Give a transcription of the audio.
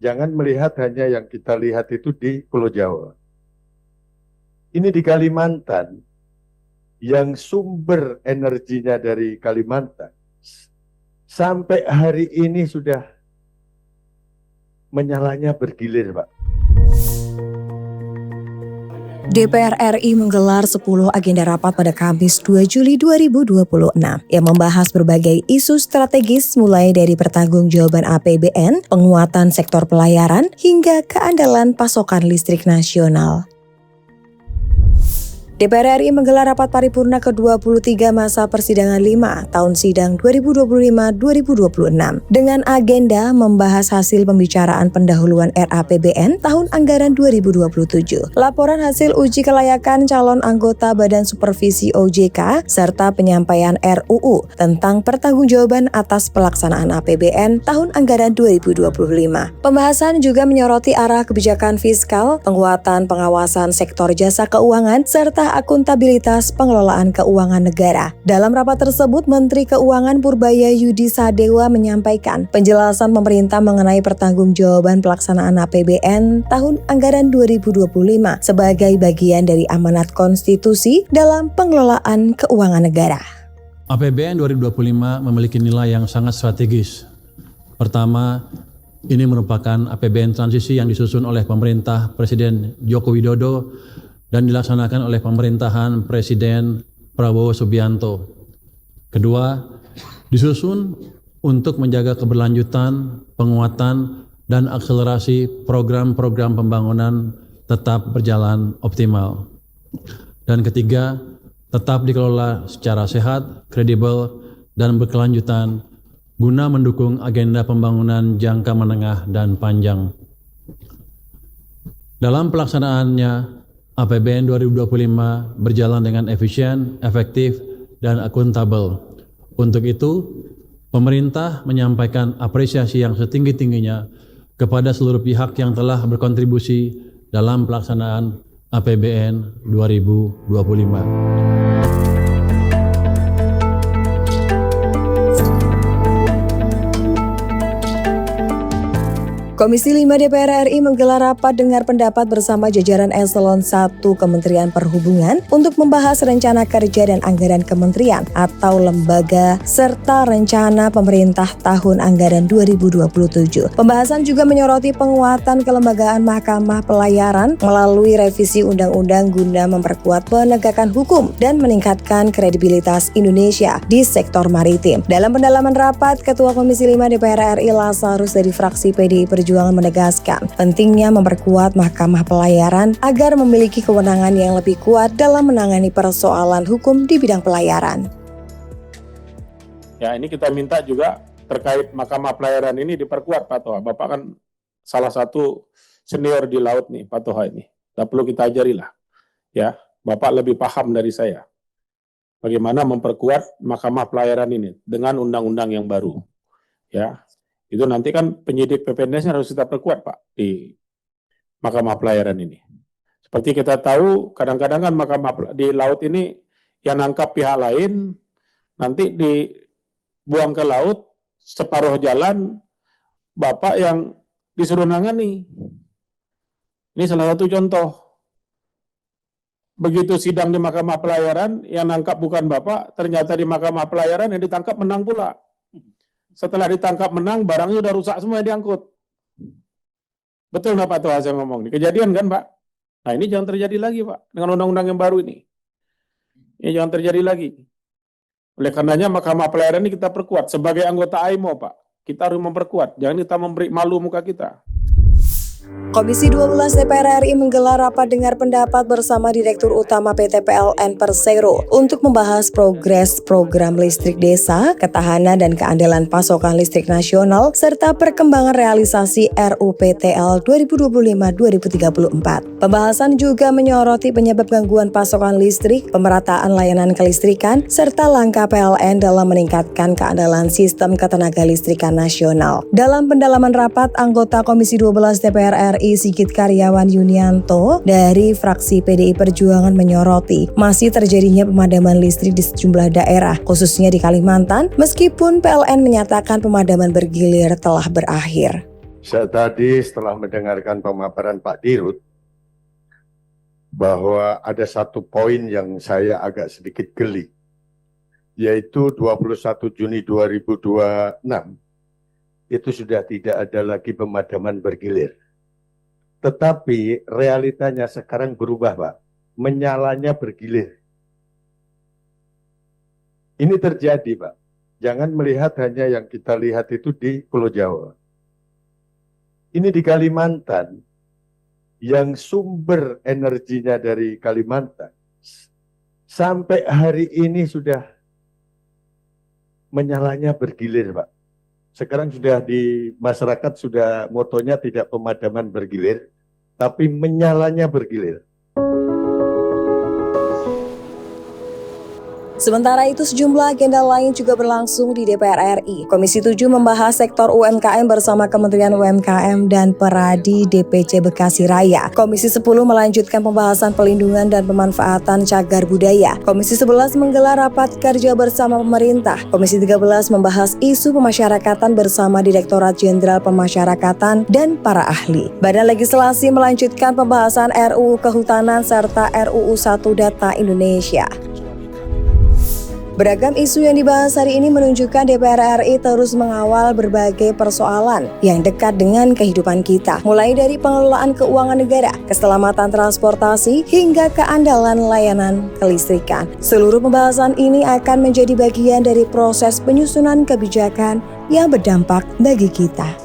Jangan melihat hanya yang kita lihat itu di Pulau Jawa. Ini di Kalimantan, yang sumber energinya dari Kalimantan, sampai hari ini sudah menyalanya bergilir, Pak. DPR RI menggelar 10 agenda rapat pada Kamis 2 Juli 2026 yang membahas berbagai isu strategis mulai dari pertanggungjawaban APBN, penguatan sektor pelayaran, hingga keandalan pasokan listrik nasional. DPR RI menggelar rapat paripurna ke-23 masa persidangan 5 tahun sidang 2025-2026 dengan agenda membahas hasil pembicaraan pendahuluan RAPBN tahun anggaran 2027, laporan hasil uji kelayakan calon anggota Badan Supervisi OJK, serta penyampaian RUU tentang pertanggungjawaban atas pelaksanaan APBN tahun anggaran 2025. Pembahasan juga menyoroti arah kebijakan fiskal, penguatan pengawasan sektor jasa keuangan, serta akuntabilitas pengelolaan keuangan negara. Dalam rapat tersebut, Menteri Keuangan Purbaya Yudi Sadewa menyampaikan penjelasan pemerintah mengenai pertanggungjawaban pelaksanaan APBN tahun anggaran 2025 sebagai bagian dari amanat konstitusi dalam pengelolaan keuangan negara. APBN 2025 memiliki nilai yang sangat strategis. Pertama, ini merupakan APBN transisi yang disusun oleh pemerintah Presiden Joko Widodo dan dilaksanakan oleh pemerintahan Presiden Prabowo Subianto. Kedua, disusun untuk menjaga keberlanjutan, penguatan, dan akselerasi program-program pembangunan tetap berjalan optimal. Dan ketiga, tetap dikelola secara sehat, kredibel, dan berkelanjutan guna mendukung agenda pembangunan jangka menengah dan panjang. Dalam pelaksanaannya, APBN 2025 berjalan dengan efisien, efektif, dan akuntabel. Untuk itu, pemerintah menyampaikan apresiasi yang setinggi-tingginya kepada seluruh pihak yang telah berkontribusi dalam pelaksanaan APBN 2025. Komisi 5 DPR RI menggelar rapat dengar pendapat bersama jajaran Eselon 1 Kementerian Perhubungan untuk membahas rencana kerja dan anggaran kementerian atau lembaga serta rencana pemerintah tahun anggaran 2027. Pembahasan juga menyoroti penguatan kelembagaan Mahkamah Pelayaran melalui revisi undang-undang guna memperkuat penegakan hukum dan meningkatkan kredibilitas Indonesia di sektor maritim. Dalam pendalaman rapat, Ketua Komisi 5 DPR RI Lazarus dari fraksi PDI Perjuangan menegaskan pentingnya memperkuat Mahkamah Pelayaran agar memiliki kewenangan yang lebih kuat dalam menangani persoalan hukum di bidang pelayaran. Ya, ini kita minta juga terkait Mahkamah Pelayaran ini diperkuat, Pak Toha. Bapak kan salah satu senior di laut nih, Pak Toha ini. Tak perlu kita ajarilah. Ya, Bapak lebih paham dari saya. Bagaimana memperkuat Mahkamah Pelayaran ini dengan undang-undang yang baru. Ya. Itu nanti kan penyidik PPNS harus kita perkuat, Pak, di Mahkamah Pelayaran ini. Seperti kita tahu, kadang-kadang kan Mahkamah di laut ini yang nangkap pihak lain, nanti dibuang ke laut, separuh jalan, Bapak yang disuruh nangani. Ini salah satu contoh. Begitu sidang di Mahkamah Pelayaran, yang nangkap bukan Bapak, ternyata di Mahkamah Pelayaran yang ditangkap menang pula. Setelah ditangkap menang, barangnya udah rusak semua yang diangkut. Betul nggak Pak Toha saya ngomong? Kejadian kan Pak? Nah ini jangan terjadi lagi Pak, dengan undang-undang yang baru ini. Ini jangan terjadi lagi. Oleh karenanya Mahkamah Pelayaran ini kita perkuat. Sebagai anggota AIMO Pak, kita harus memperkuat. Jangan kita memberi malu muka kita. Komisi 12 DPR RI menggelar rapat dengar pendapat bersama Direktur Utama PT PLN Persero untuk membahas progres program listrik desa, ketahanan dan keandalan pasokan listrik nasional, serta perkembangan realisasi RUPTL 2025-2034. Pembahasan juga menyoroti penyebab gangguan pasokan listrik, pemerataan layanan kelistrikan, serta langkah PLN dalam meningkatkan keandalan sistem ketenaga listrikan nasional. Dalam pendalaman rapat, anggota Komisi 12 DPR RI Sigit Karyawan Yunianto dari fraksi PDI Perjuangan menyoroti masih terjadinya pemadaman listrik di sejumlah daerah, khususnya di Kalimantan, meskipun PLN menyatakan pemadaman bergilir telah berakhir. Saya tadi setelah mendengarkan pemaparan Pak Dirut, bahwa ada satu poin yang saya agak sedikit geli, yaitu 21 Juni 2026 itu sudah tidak ada lagi pemadaman bergilir. Tetapi realitanya sekarang berubah, Pak. Menyalanya bergilir. Ini terjadi, Pak. Jangan melihat hanya yang kita lihat itu di Pulau Jawa. Ini di Kalimantan, yang sumber energinya dari Kalimantan, sampai hari ini sudah menyalanya bergilir, Pak. Sekarang sudah di masyarakat sudah motonya tidak pemadaman bergilir, tapi menyalanya bergilir. Sementara itu sejumlah agenda lain juga berlangsung di DPR RI. Komisi 7 membahas sektor UMKM bersama Kementerian UMKM dan Peradi DPC Bekasi Raya. Komisi 10 melanjutkan pembahasan pelindungan dan pemanfaatan cagar budaya. Komisi 11 menggelar rapat kerja bersama pemerintah. Komisi 13 membahas isu pemasyarakatan bersama Direktorat Jenderal Pemasyarakatan dan para ahli. Badan Legislasi melanjutkan pembahasan RUU Kehutanan serta RUU 1 Data Indonesia. Beragam isu yang dibahas hari ini menunjukkan DPR RI terus mengawal berbagai persoalan yang dekat dengan kehidupan kita, mulai dari pengelolaan keuangan negara, keselamatan transportasi, hingga keandalan layanan kelistrikan. Seluruh pembahasan ini akan menjadi bagian dari proses penyusunan kebijakan yang berdampak bagi kita.